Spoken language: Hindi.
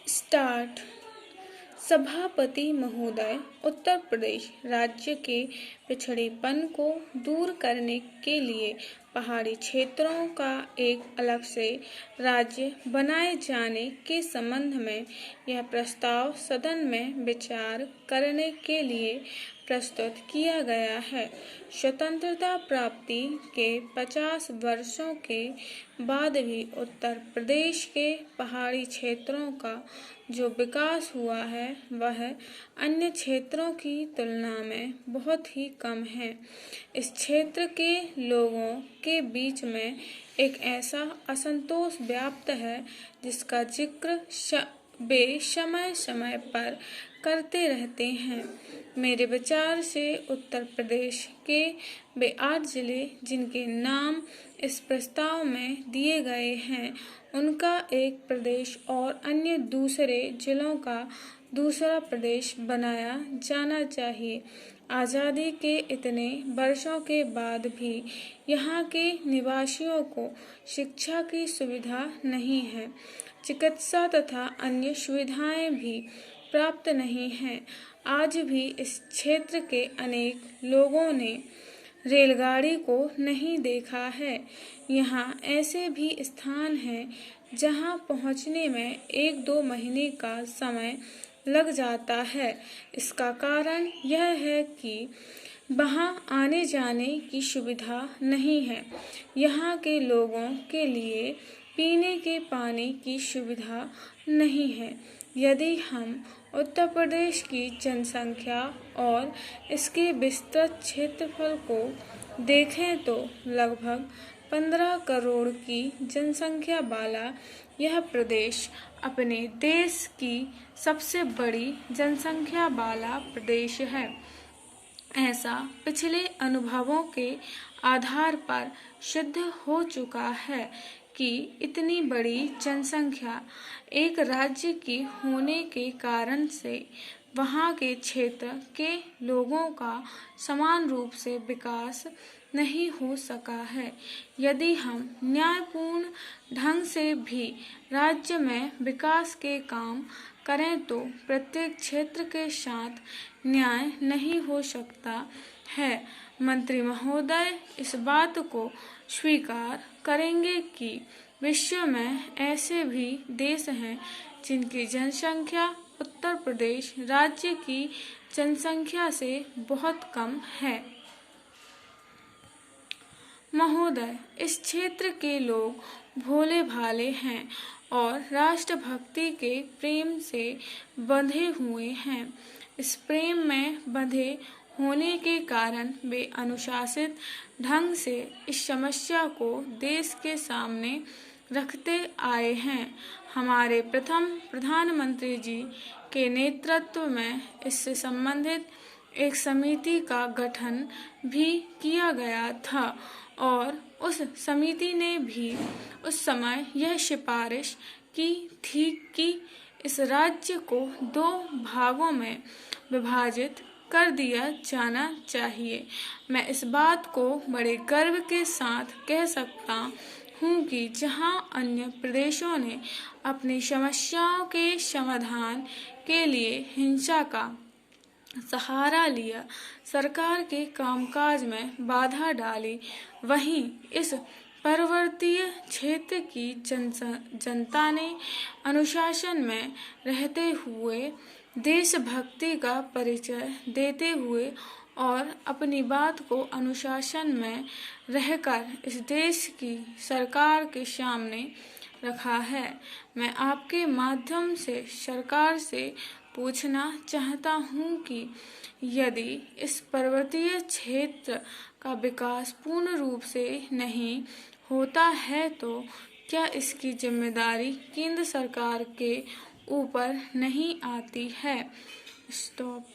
स्टार्ट। सभापति महोदय, उत्तर प्रदेश राज्य के पिछड़ेपन को दूर करने के लिए पहाड़ी क्षेत्रों का एक अलग से राज्य बनाए जाने के संबंध में यह प्रस्ताव सदन में विचार करने के लिए प्रस्तुत किया गया है। स्वतंत्रता प्राप्ति के 50 वर्षों के बाद भी उत्तर प्रदेश के पहाड़ी क्षेत्रों का जो विकास हुआ है वह अन्य क्षेत्रों की तुलना में बहुत ही कम है। इस क्षेत्र के लोगों के बीच में एक ऐसा असंतोष व्याप्त है जिसका जिक्र वे समय समय पर करते रहते हैं। मेरे विचार से उत्तर प्रदेश के वे 8 जिले जिनके नाम इस प्रस्ताव में दिए गए हैं उनका एक प्रदेश और अन्य दूसरे जिलों का दूसरा प्रदेश बनाया जाना चाहिए। आज़ादी के इतने वर्षों के बाद भी यहाँ के निवासियों को शिक्षा की सुविधा नहीं है, चिकित्सा तथा अन्य सुविधाएं भी प्राप्त नहीं हैं। आज भी इस क्षेत्र के अनेक लोगों ने रेलगाड़ी को नहीं देखा है। यहाँ ऐसे भी स्थान हैं जहाँ पहुँचने में 1-2 महीने का समय लग जाता है। इसका कारण यह है कि वहाँ आने जाने की सुविधा नहीं है। यहाँ के लोगों के लिए पीने के पानी की सुविधा नहीं है। यदि हम उत्तर प्रदेश की जनसंख्या और इसके विस्तृत क्षेत्रफल को देखें तो लगभग 15 करोड़ की जनसंख्या वाला यह प्रदेश अपने देश की सबसे बड़ी जनसंख्या वाला प्रदेश है। ऐसा पिछले अनुभवों के आधार पर सिद्ध हो चुका है कि इतनी बड़ी जनसंख्या एक राज्य की होने के कारण से वहाँ के क्षेत्र के लोगों का समान रूप से विकास नहीं हो सका है। यदि हम न्यायपूर्ण ढंग से भी राज्य में विकास के काम करें तो प्रत्येक क्षेत्र के साथ न्याय नहीं हो सकता है। मंत्री महोदय इस बात को स्वीकार करेंगे कि विश्व में ऐसे भी देश हैं जिनकी जनसंख्या उत्तर प्रदेश राज्य की जनसंख्या से बहुत कम है। महोदय, इस क्षेत्र के लोग भोले भाले हैं और राष्ट्रभक्ति के प्रेम से बंधे हुए हैं। इस प्रेम में बंधे होने के कारण वे अनुशासित ढंग से इस समस्या को देश के सामने रखते आए हैं। हमारे प्रथम प्रधानमंत्री जी के नेतृत्व में इससे संबंधित एक समिति का गठन भी किया गया था और उस समिति ने भी उस समय यह सिफारिश की थी कि इस राज्य को 2 भागों में विभाजित कर दिया जाना चाहिए। मैं इस बात को बड़े गर्व के साथ कह सकता हूँ कि जहाँ अन्य प्रदेशों ने अपनी समस्याओं के समाधान के लिए हिंसा का सहारा लिया, सरकार के कामकाज में बाधा डाली, वहीं इस पर्वतीय क्षेत्र की जनता ने अनुशासन में रहते हुए देशभक्ति का परिचय देते हुए और अपनी बात को अनुशासन में रहकर इस देश की सरकार के सामने रखा है। मैं आपके माध्यम से सरकार से पूछना चाहता हूँ कि यदि इस पर्वतीय क्षेत्र का विकास पूर्ण रूप से नहीं होता है तो क्या इसकी जिम्मेदारी केंद्र सरकार के ऊपर नहीं आती है? स्टॉप।